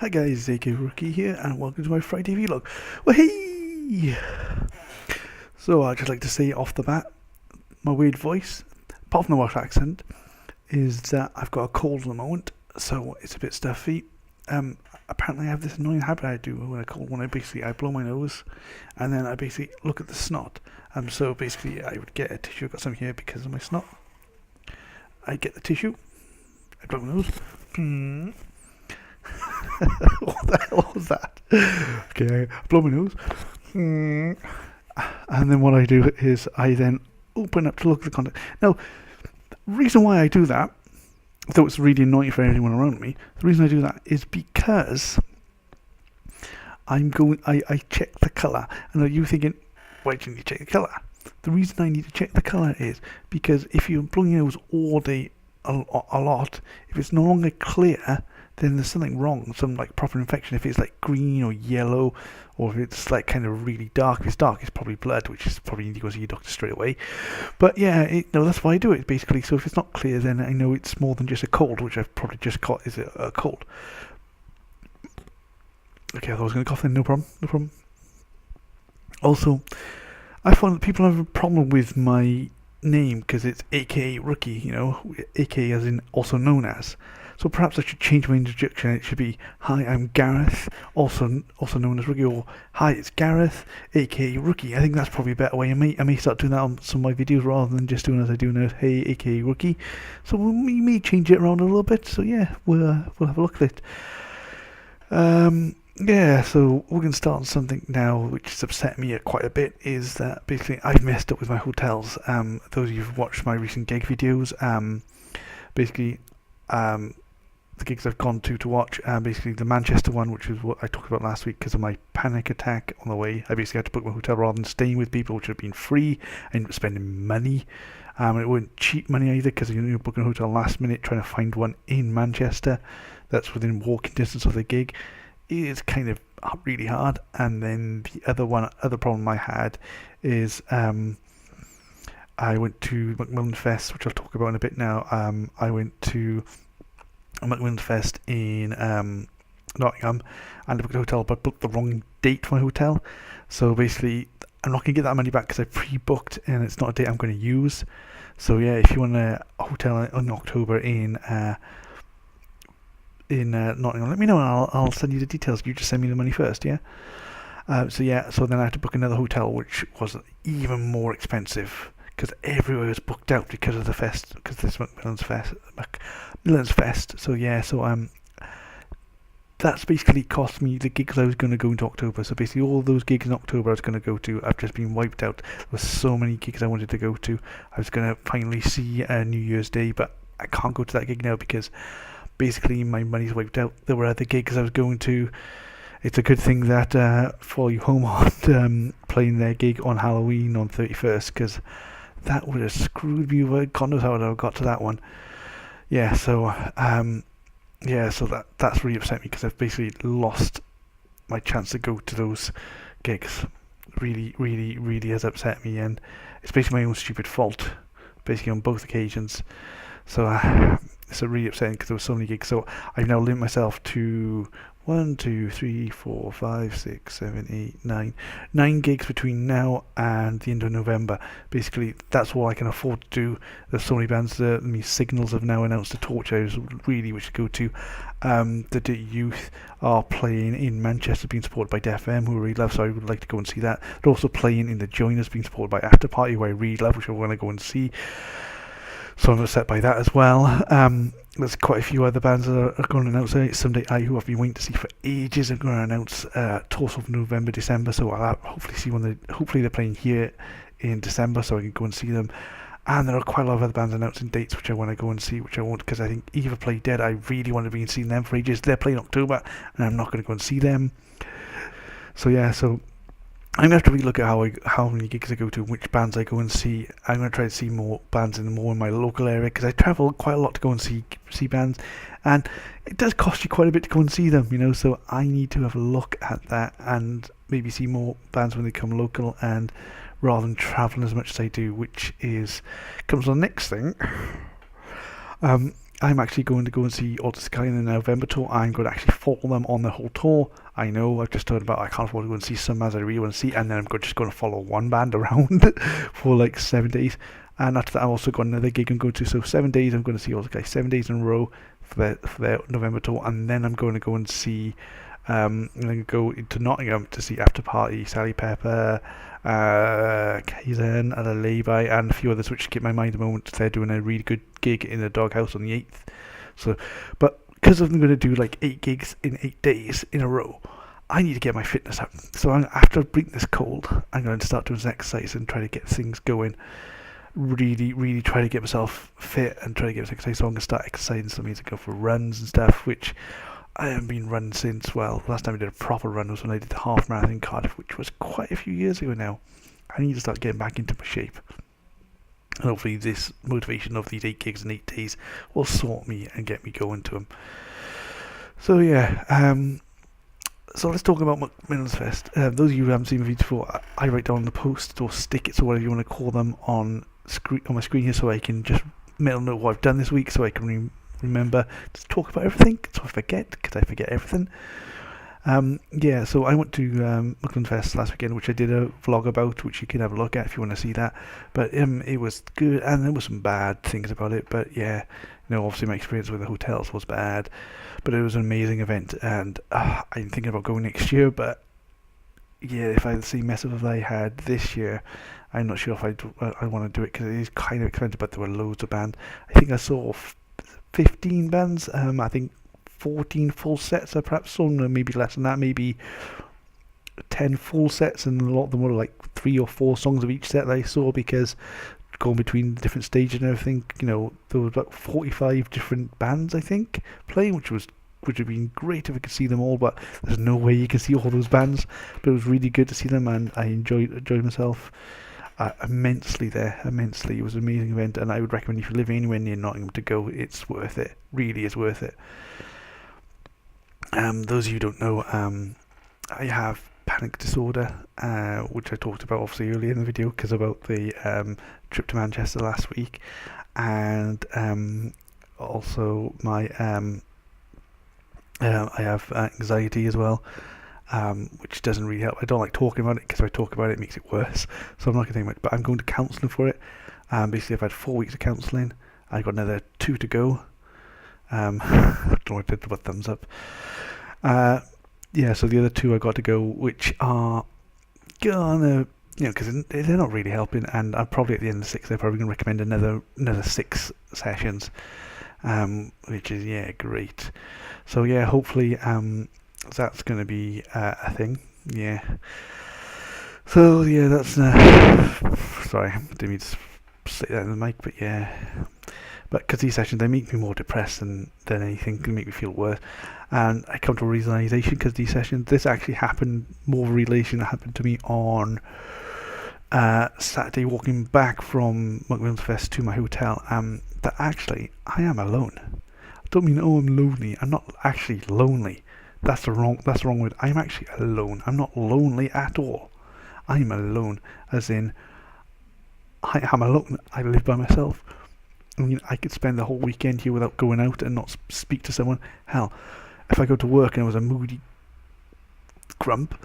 Hi guys, AK Rookie here, and welcome to my Friday vlog. Well, hey! So I'd just like to say off the bat, my weird voice, apart from the Welsh accent, is that I've got a cold at the moment, so it's a bit stuffy. Apparently I have this annoying habit I do when I blow my nose, and then I basically look at the snot. So basically I would get a tissue. I've got some here because of my snot. I get the tissue, I blow my nose. What the hell was that? Okay, I blow my nose. And then what I do is I then open up to look at the content. Now, the reason why I do that, though it's really annoying for anyone around me, the reason I do that is because I check the colour. And are you thinking, why do you need to check the colour? The reason I need to check the colour is because if you're blowing your nose all day a lot, if it's no longer clear, then there's something wrong, some like proper infection. If it's like green or yellow, or if it's like kind of really dark, if it's dark, it's probably blood, which is probably you need to go see your doctor straight away. But yeah, no, that's why I do it basically. So if it's not clear, then I know it's more than just a cold, which I've probably just caught is a cold. Okay, I thought I was going to cough then, no problem. Also, I find that people have a problem with my name because it's AKA Rookie, AKA as in also known as. So perhaps I should change my introduction. It should be, hi, I'm Gareth, also known as Rookie, or hi, it's Gareth, aka Rookie. I think that's probably a better way. I may start doing that on some of my videos rather than just doing as I do now, hey, aka Rookie. So we may change it around a little bit. So yeah, we'll have a look at it. Yeah, so we're going to start on something now which has upset me quite a bit, is that basically I've messed up with my hotels. Those of you who've watched my recent gig videos, basically the gigs I've gone to watch, basically the Manchester one, which is what I talked about last week because of my panic attack on the way. I basically had to book my hotel rather than staying with people, which would have been free. I ended up spending money. It wasn't cheap money either because you're booking a hotel last minute, trying to find one in Manchester that's within walking distance of the gig is kind of really hard. And then the other problem I had is I went to Macmillan Fest, which I'll talk about in a bit now. I went to Macmillan Fest in Nottingham, and I booked a hotel, but booked the wrong date for my hotel. So basically, I'm not going to get that money back because I pre-booked, and it's not a date I'm going to use. So yeah, if you want a hotel in October in Nottingham, let me know, and I'll send you the details. You just send me the money first, yeah. So then I had to book another hotel, which was even more expensive because everywhere was booked out because of the fest, because this Macmillan's Fest. So yeah, that's basically cost me the gigs I was going to go into October. So basically all those gigs in October I was going to go to, I've just been wiped out. There were so many gigs I wanted to go to. I was going to finally see New Year's Day, but I can't go to that gig now because basically my money's wiped out. There were other gigs I was going to. It's a good thing that for you home on playing their gig on Halloween on 31st, because that would have screwed me over. God knows how I would have got to that one. Yeah, so that's really upset me because I've basically lost my chance to go to those gigs. Really has upset me, and it's basically my own stupid fault, basically on both occasions. So it's really upsetting because there were so many gigs. So I've now limited myself to 1, 2, 3, 4, 5, 6, 7, 8, 9 gigs between now and the end of November. Basically, that's all I can afford to do. There's so many bands. Signals have now announced a tour I really wish to go to. The Dirty Youth are playing in Manchester, being supported by Def M, who I really love, so I would like to go and see that. They're also playing in the Joiners, being supported by After Party, who I really love, which I want to go and see. So I'm upset by that as well. There's quite a few other bands that are going to announce Someday I, who I've been waiting to see for ages, are going to announce tours of November, December. So I'll hopefully see hopefully they're playing here in December, so I can go and see them. And there are quite a lot of other bands announcing dates which I want to go and see, which I won't, because I think Eva Play Dead, I really want to be seeing them for ages. They're playing October, and I'm not going to go and see them. So yeah, I'm going to have to relook at how many gigs I go to, which bands I go and see. I'm going to try to see more bands in my local area, because I travel quite a lot to go and see bands, and it does cost you quite a bit to go and see them, so I need to have a look at that and maybe see more bands when they come local, and rather than travelling as much as I do, which comes on the next thing. I'm actually going to go and see Alter Sky in the November tour. I'm going to actually follow them on the whole tour. I know I've just heard about I can't afford to go and see some as I really want to see, and then I'm just going to follow one band around for like 7 days. And after that, I've also got another gig I'm going to. So 7 days, I'm going to see Alter Sky 7 days in a row for their November tour, and then I'm going to go and see. I'm going to go into Nottingham to see After Party, Sally Pepper, Kaizen, Ada Levi, and a few others which skip my mind at the moment. They're doing a really good gig in the Doghouse on the 8th. So, but because I'm going to do like 8 gigs in 8 days in a row, I need to get my fitness up. So after I beat this cold, I'm going to start doing some exercise and try to get things going. Really try to get myself fit and try to get myself exercise. So I'm going to start exercising. So that means I go for runs and stuff, which I haven't been running since, well, last time I did a proper run was when I did the half marathon in Cardiff, which was quite a few years ago now. I need to start getting back into my shape. And hopefully this motivation of these 8 gigs in 8 days will sort me and get me going to them. So yeah, so let's talk about Macmillan's Fest. Those of you who haven't seen the video before, I write down the post or stickets or whatever you want to call them on my screen here, so I can just know what I've done this week, so I can remember to talk about everything, so I forget, because I forget everything. Yeah, so I went to Macmillan Fest last weekend, which I did a vlog about, which you can have a look at if you want to see that. But it was good, and there were some bad things about it. But yeah, obviously my experience with the hotels was bad, but it was an amazing event, and I'm thinking about going next year. But yeah, if I had the same mess up as I had this year, I'm not sure if I want to do it, because it is kind of expensive. But there were loads of bands. I think I saw 15 bands. I think 14 full sets, or perhaps some, maybe less than that, maybe 10 full sets, and a lot of them were like 3 or 4 songs of each set that I saw, because going between different stages and everything, there was about 45 different bands, I think, playing, which would have been great if I could see them all, but there's no way you can see all those bands. But it was really good to see them, and I enjoyed myself immensely there. It was an amazing event, and I would recommend if you live anywhere near Nottingham to go. It's worth it. Really is worth it. Those of you who don't know, I have panic disorder, which I talked about obviously earlier in the video, because about the trip to Manchester last week, and also my I have anxiety as well, which doesn't really help. I don't like talking about it, because if I talk about it, it makes it worse. So I'm not going to think much, but I'm going to counselling for it. Basically, I've had 4 weeks of counselling. I've got another 2 to go. I don't know what I did, but thumbs up. Yeah, so the other 2 I got to go, which are gonna, because they're not really helping, and I'm probably at the end of 6, they're probably going to recommend another 6 sessions, which is, great. So yeah, hopefully that's going to be a thing. Yeah. So yeah, that's sorry, I didn't mean to say that in the mic, but yeah. But because these sessions, they make me more depressed than anything, can make me feel worse. And I come to a realization, because these sessions, this actually happened, more of a realization that happened to me on Saturday, walking back from Macmillan's Fest to my hotel, that actually, I am alone. I don't mean, I'm lonely. I'm not actually lonely. That's the wrong word. I'm actually alone. I'm not lonely at all. I'm alone, as in, I am alone. I live by myself. I mean, I could spend the whole weekend here without going out and not speak to someone. Hell, if I go to work and I was a moody grump,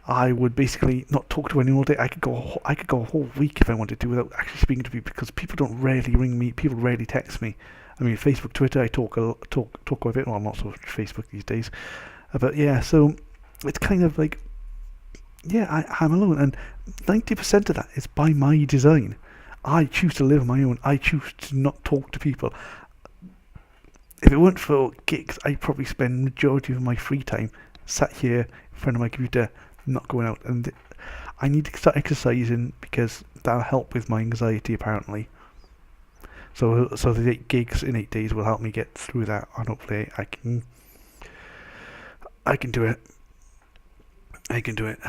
I would basically not talk to anyone all day. I could go a whole week if I wanted to without actually speaking to people, because people don't rarely ring me. People rarely text me. I mean, Facebook, Twitter, I talk quite a bit. Well, not so much Facebook these days. But yeah, so it's kind of like, yeah, I'm alone, and 90% of that is by my design. I choose to live on my own. I choose to not talk to people. If it weren't for gigs, I'd probably spend the majority of my free time sat here in front of my computer, not going out. And I need to start exercising, because that'll help with my anxiety, apparently. So the 8 gigs in 8 days will help me get through that, and hopefully I can do it. I can do it.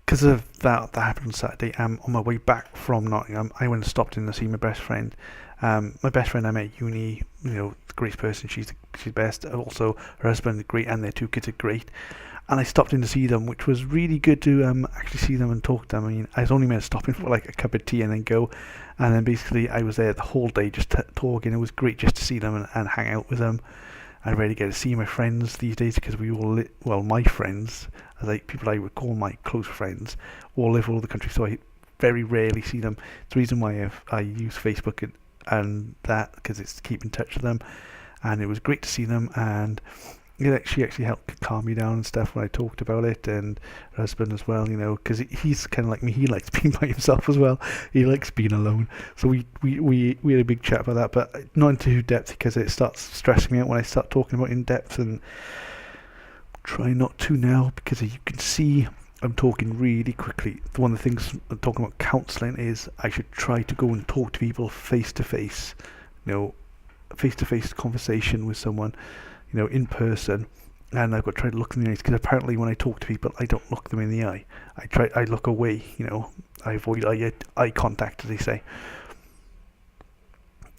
Because of that happened on Saturday, on my way back from Nottingham, I went and stopped in to see my best friend. My best friend I met at uni, great person, she's best. Also, her husband is great, and their 2 kids are great. and I stopped in to see them, which was really good to actually see them and talk to them. I mean, I was only meant to stop in for like a cup of tea and then go, and then basically I was there the whole day just talking. It was great just to see them and hang out with them. I rarely get to see my friends these days because we all my friends, as people I would call my close friends, all live all over the country, so I very rarely see them. It's the reason why I use Facebook and that, because it's to keep in touch with them. And it was great to see them, and she actually helped calm me down and stuff when I talked about it, and her husband as well, because he's kind of like me. He likes being by himself as well. He likes being alone. So we had a big chat about that, but not into depth because it starts stressing me out when I start talking about in depth, and try not to now, because you can see I'm talking really quickly. One of the things I'm talking about counselling is I should try to go and talk to people face to face, face to face conversation with someone, in person, and I've got to try to look them in the eyes, because apparently when I talk to people I don't look them in the eye. I look away, I avoid eye contact, as they say.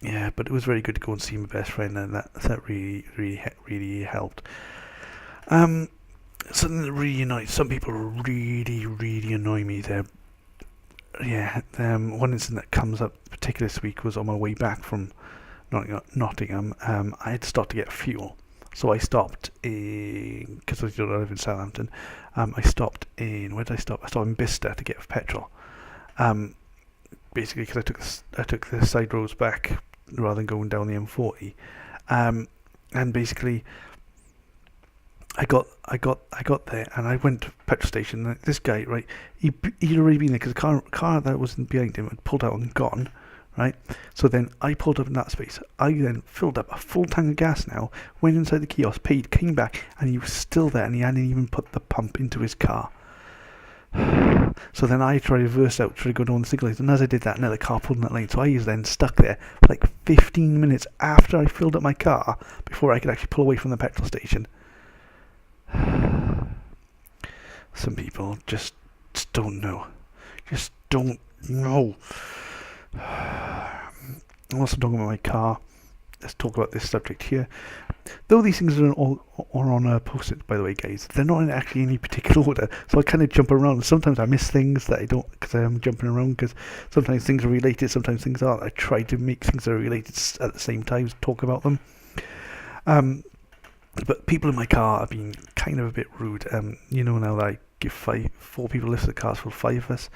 Yeah, but it was very good to go and see my best friend, and that really helped. Something that really annoys some people, really annoy me there. Yeah, one incident that comes up particularly this week was on my way back from Nottingham. I had stopped to get fuel. So I stopped in, because I don't live in Southampton, I stopped in, where did I stop? I stopped in Bicester to get petrol. Basically because I took the side roads back rather than going down the M40. And basically I got there, and I went to the petrol station, and this guy, right, he'd already been there, because the car that was behind him had pulled out and gone. Right, so then I pulled up in that space. I then filled up a full tank of gas now, went inside the kiosk, paid, came back, and he was still there, and he hadn't even put the pump into his car. So then I tried to reverse out, tried to go down the signal, and as I did that, another car pulled in that lane, so I was then stuck there for like 15 minutes after I filled up my car before I could actually pull away from the petrol station. Some people just don't know. Just don't know. I'm also talking about my car. Let's talk about this subject here. Though these things are on a post-it, by the way, guys, they're not in actually any particular order, so I kind of jump around. Sometimes I miss things that I don't, because I'm jumping around, because sometimes things are related, sometimes things aren't. I try to make things that are related at the same time, talk about them. But people in my car have been kind of a bit rude. Now that I give 4 people lifts of the cars for 5 of us.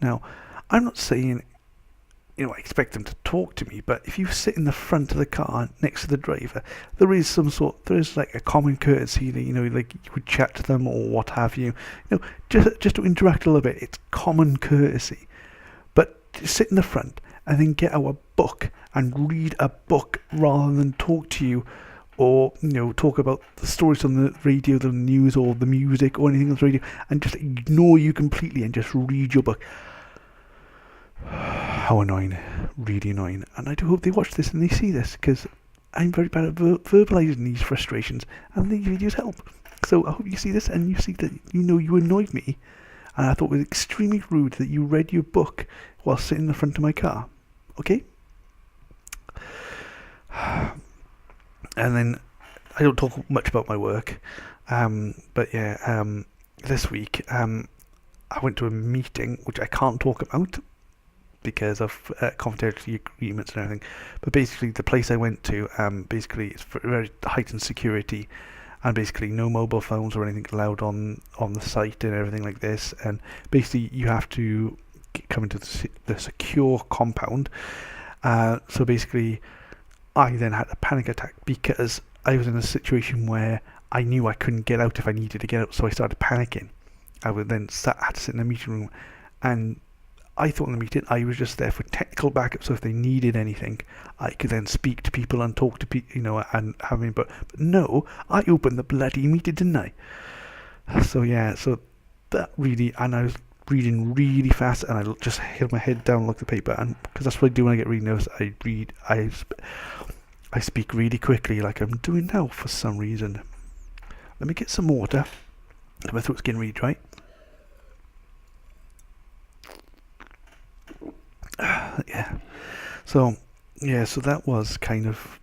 Now, I'm not saying I expect them to talk to me, but if you sit in the front of the car next to the driver, there is like a common courtesy that, like, you would chat to them or what have you, just to interact a little bit. It's common courtesy. But just sit in the front and then get out a book and read a book rather than talk to you, or talk about the stories on the radio, the news, or the music, or anything on the radio, and just ignore you completely and just read your book. How annoying, really annoying. And I do hope they watch this and they see this, because I'm very bad at verbalising these frustrations, and these videos help. So I hope you see this and you see that you annoyed me, and I thought it was extremely rude that you read your book while sitting in the front of my car. Okay? And then I don't talk much about my work, but yeah, this week I went to a meeting which I can't talk about because of confidentiality agreements and everything. But basically, the place I went to, basically, it's very heightened security, and basically no mobile phones or anything allowed on the site and everything like this. And basically, you have to come into the secure compound. So basically, I then had a panic attack because I was in a situation where I knew I couldn't get out if I needed to get out, so I started panicking. I would then had to sit in the meeting room, and I thought in the meeting I was just there for technical backup, so if they needed anything, I could then speak to people and talk to people, and having. But no, I opened the bloody meeting, didn't I? So yeah, so that really, and I was reading really fast, and I just held my head down, looked at the paper, and because that's what I do when I get really nervous, I speak really quickly, like I'm doing now for some reason. Let me get some water. My throat's getting really dry. Yeah. So that was kind of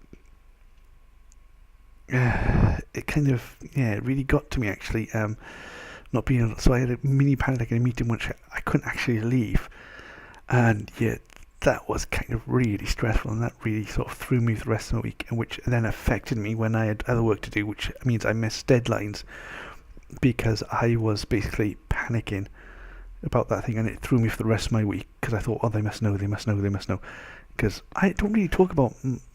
it kind of, yeah, it really got to me actually. Not being, so I had a mini panic in a meeting which I couldn't actually leave, and yeah, that was kind of really stressful, and that really sort of threw me for the rest of the week, and which then affected me when I had other work to do, which means I missed deadlines because I was basically panicking about that thing, and it threw me for the rest of my week because I thought, oh, they must know, because I don't really talk about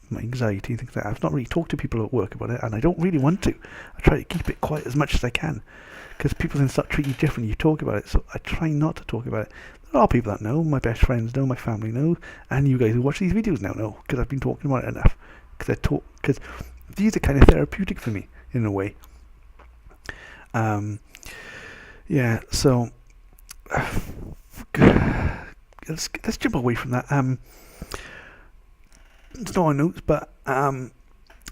my anxiety and things like that. I've not really talked to people at work about it, and I don't really want to. I try to keep it quiet as much as I can, because people then start treating you differently. You talk about it, so I try not to talk about it. There are people that know, my best friends know, my family know, and you guys who watch these videos now know, because I've been talking about it enough. Because these are kind of therapeutic for me in a way. Yeah. So let's jump away from that. It's not on notes, but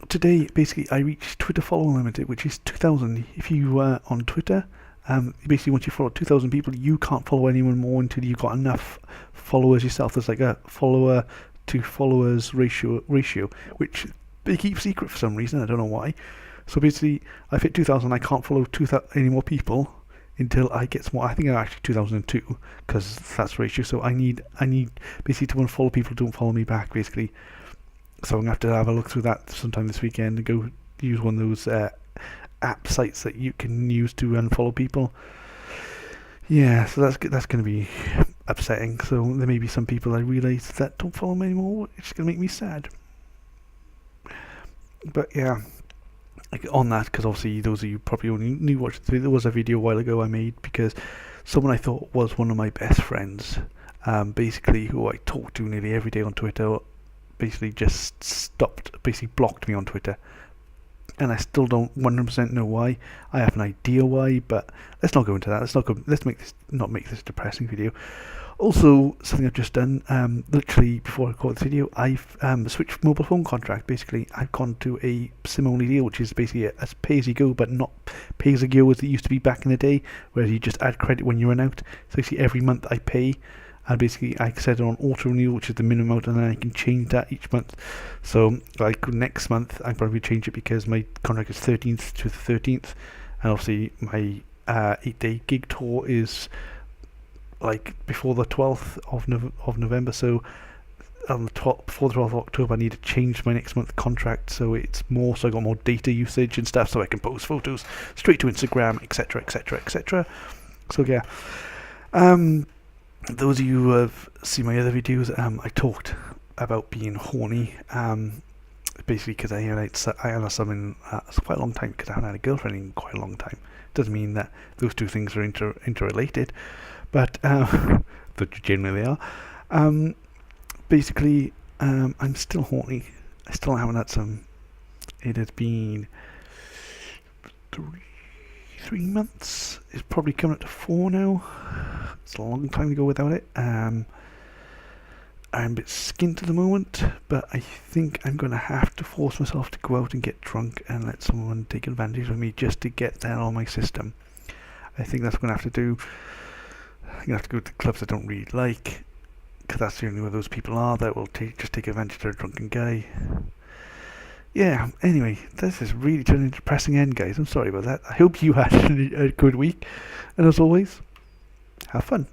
today basically I reached Twitter follower limit, which is 2,000. If you are on Twitter, basically once you follow 2,000 people, you can't follow anyone more until you've got enough followers yourself. There's like a follower to followers ratio, which they keep secret for some reason. I don't know why. So basically, I've hit 2,000. I can't follow 2,000 any more people until I get some more. I think I'm actually 2002 because that's the ratio. So I need basically to unfollow people who don't follow me back, basically. So I'm gonna have to have a look through that sometime this weekend and go use one of those app sites that you can use to unfollow people. Yeah, so that's going to be upsetting. So there may be some people I realise that don't follow me anymore. It's going to make me sad. But yeah, like on that, because obviously those of you probably only knew watched the video, there was a video a while ago I made because someone I thought was one of my best friends, basically who I talk to nearly every day on Twitter, basically just basically blocked me on Twitter. And I still don't 100% know why. I have an idea why, but let's not go into that. Let's not make this a depressing video. Also, something I've just done, literally before I record this video, I've switched mobile phone contract. Basically, I've gone to a SIM-only deal, which is basically a pay-as-you-go, but not pay-as-you-go as it used to be back in the day, where you just add credit when you run out. So basically, every month I pay, and basically I set it on auto-renewal, which is the minimum amount, and then I can change that each month. So like next month, I'll probably change it because my contract is 13th to the 13th, and obviously my 8-day gig tour is like before the 12th of November, so on the before the 12th of October I need to change my next month contract, so it's more, so I got more data usage and stuff, so I can post photos straight to Instagram, etc, etc, etc. So yeah, those of you who have seen my other videos, I talked about being horny, basically because I haven't had something quite a long time, because I haven't had a girlfriend in quite a long time. Doesn't mean that those two things are interrelated, but they generally are. Basically, I'm still horny. I still haven't had some. It has been 3 months. It's probably coming up to 4 now. It's a long time to go without it. I'm a bit skint at the moment, but I think I'm going to have to force myself to go out and get drunk and let someone take advantage of me just to get that on my system. I think that's what I'm going to have to do. I'm going to have to go to clubs I don't really like, because that's the only way those people are that will just take advantage of a drunken guy. Yeah, anyway, this is really turning into a depressing end, guys. I'm sorry about that. I hope you had a good week, and as always, have fun.